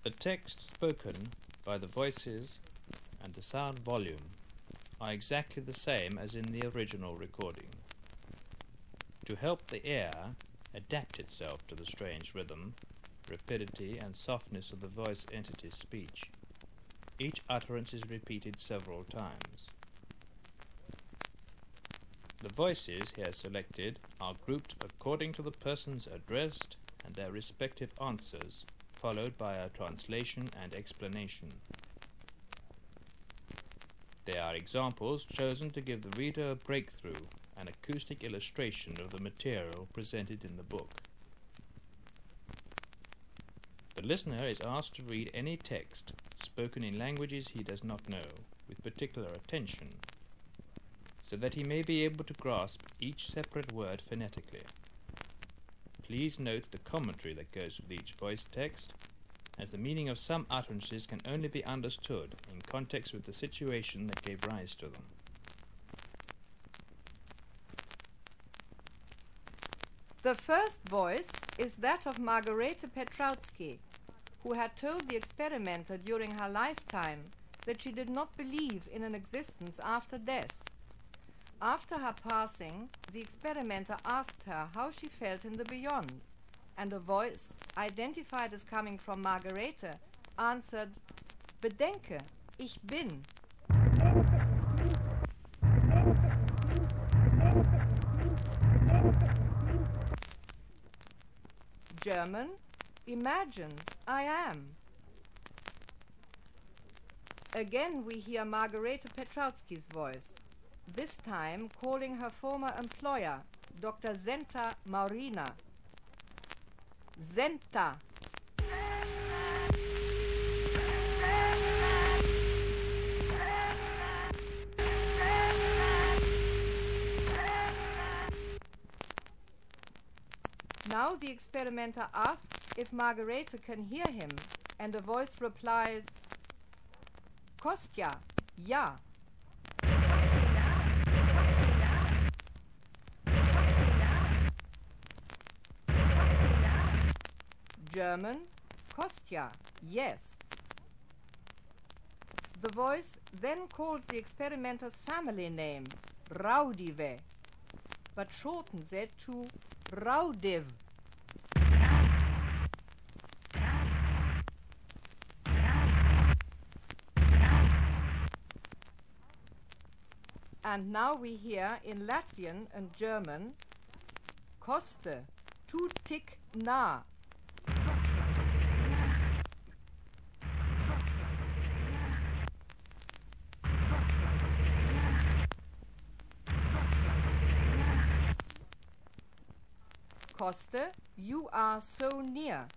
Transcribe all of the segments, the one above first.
The text spoken by the voices and the sound volume are exactly the same as in the original recording. To help the ear adapt itself to the strange rhythm, rapidity and softness of the voice entity's speech, each utterance is repeated several times. The voices here selected are grouped according to the persons addressed and their respective answers, followed by a translation and explanation. They are examples chosen to give the reader a breakthrough, an acoustic illustration of the material presented in the book. The listener is asked to read any text spoken in languages he does not know with particular attention, so that he may be able to grasp each separate word phonetically. Please note the commentary that goes with each voice text, as the meaning of some utterances can only be understood in context with the situation that gave rise to them. The first voice is that of Margarete Petrowski, who had told the experimenter during her lifetime that she did not believe in an existence after death. After her passing, the experimenter asked her how she felt in the beyond, and a voice, identified as coming from Margarete, answered, "Bedenke, ich bin." German, imagine, I am. Again we hear Margarete Petrowski's voice, this time calling her former employer, Dr. Zenta Maurina. Zenta. Now the experimenter asks if Margarete can hear him, and a voice replies, "Kostja, ja." German, Kostja, yes. The voice then calls the experimenter's family name, Raudive, but shortens it to Raudive. And now we hear in Latvian and German, Koste, tu tik na. Koste, you are so near.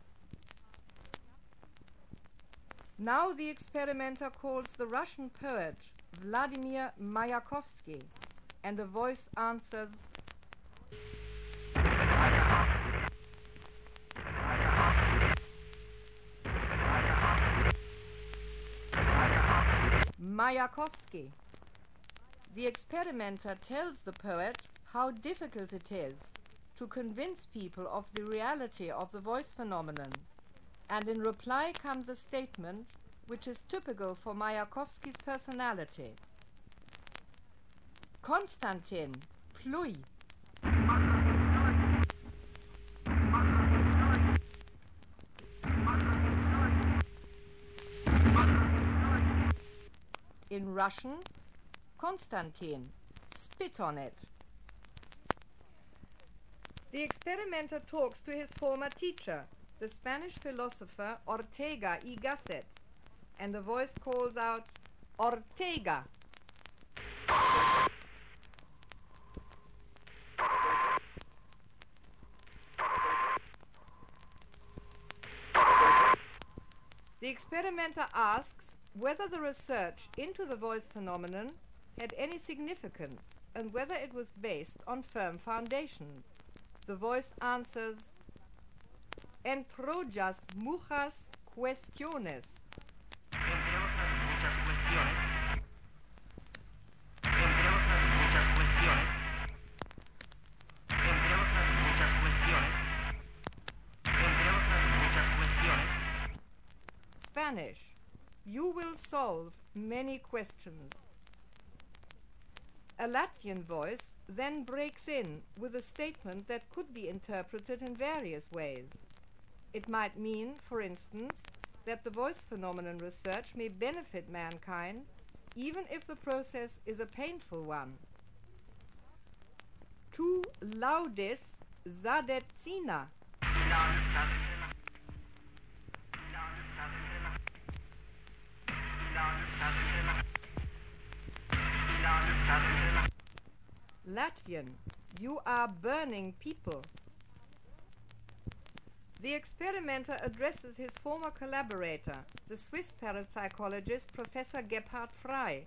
Now the experimenter calls the Russian poet Vladimir Mayakovsky, and a voice answers, Mayakovsky. The experimenter tells the poet how difficult it is to convince people of the reality of the voice phenomenon, and in reply comes a statement which is typical for Mayakovsky's personality. Konstantin, pluj. In Russian, Konstantin, spit on it. The experimenter talks to his former teacher, the Spanish philosopher Ortega y Gasset, and the voice calls out, Ortega. The experimenter asks whether the research into the voice phenomenon had any significance and whether it was based on firm foundations. The voice answers, "Entrollas muchas cuestiones." Spanish, you will solve many questions. A Latvian voice then breaks in with a statement that could be interpreted in various ways. It might mean, for instance, that the voice phenomenon research may benefit mankind even if the process is a painful one. Tu laudis zadecina. Latvian, you are burning people. The experimenter addresses his former collaborator, the Swiss parapsychologist Professor Gebhard Frey.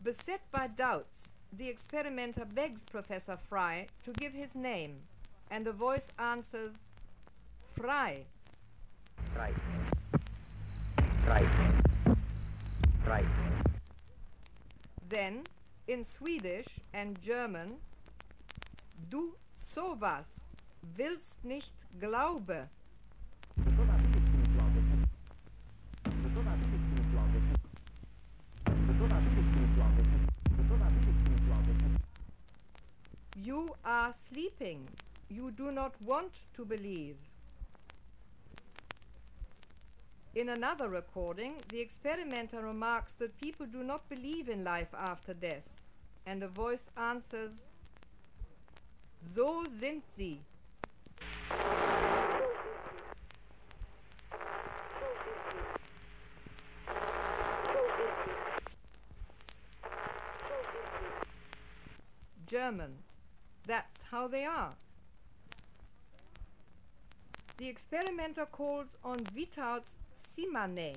Beset by doubts, the experimenter begs Professor Frey to give his name, and a voice answers, Frey. Frey. Frey. Frey. Then, in Swedish and German, Du sowas willst nicht glaube. You are sleeping. You do not want to believe. In another recording, the experimenter remarks that people do not believe in life after death, and a voice answers, So sind sie. German, that's how they are. The experimenter calls on Vitauts Simane,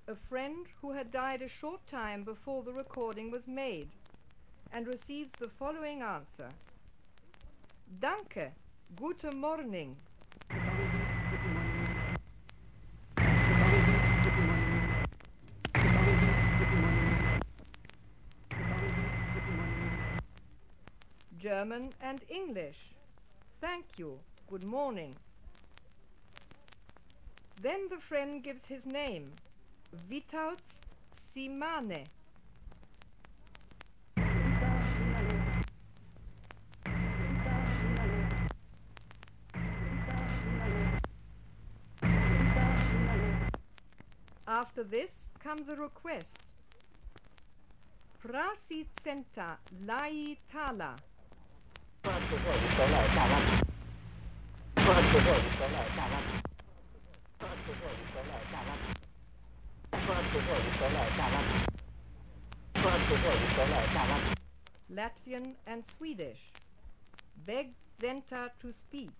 a friend who had died a short time before the recording was made, and receives the following answer. Danke, gute Morning. German and English. Thank you, good morning. Then the friend gives his name, Vitauts Simane. After this comes a request. Prasicenta lai tala. Latvian and Swedish. Beg Zenta to speak.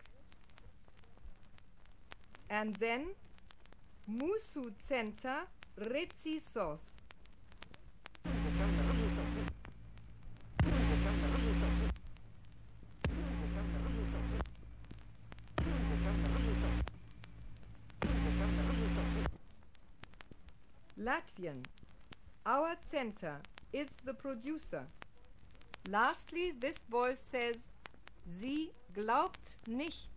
And then Musu Zenta Recisos. Latvian. Our center is the producer. Lastly, this voice says, Sie glaubt nicht.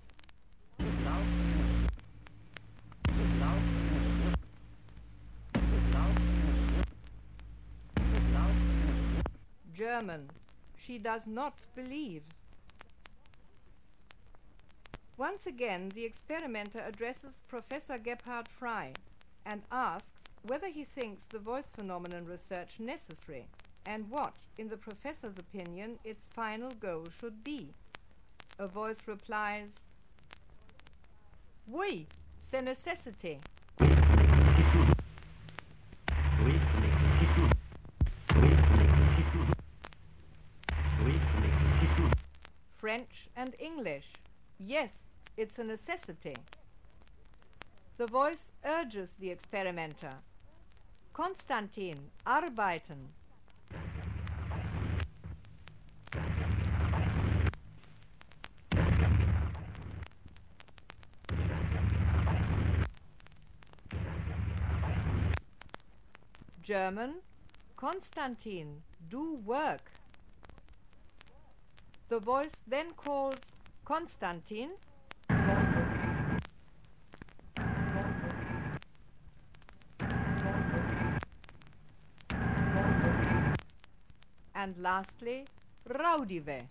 German. She does not believe. Once again, the experimenter addresses Professor Gebhard Frey and asks whether he thinks the voice phenomenon research necessary and what, in the professor's opinion, its final goal should be. A voice replies, Oui, c'est nécessité. French and English. Yes, it's a necessity. The voice urges the experimenter. Konstantin, arbeiten. German, Konstantin, do work. The voice then calls Konstantin. and lastly, Raudive.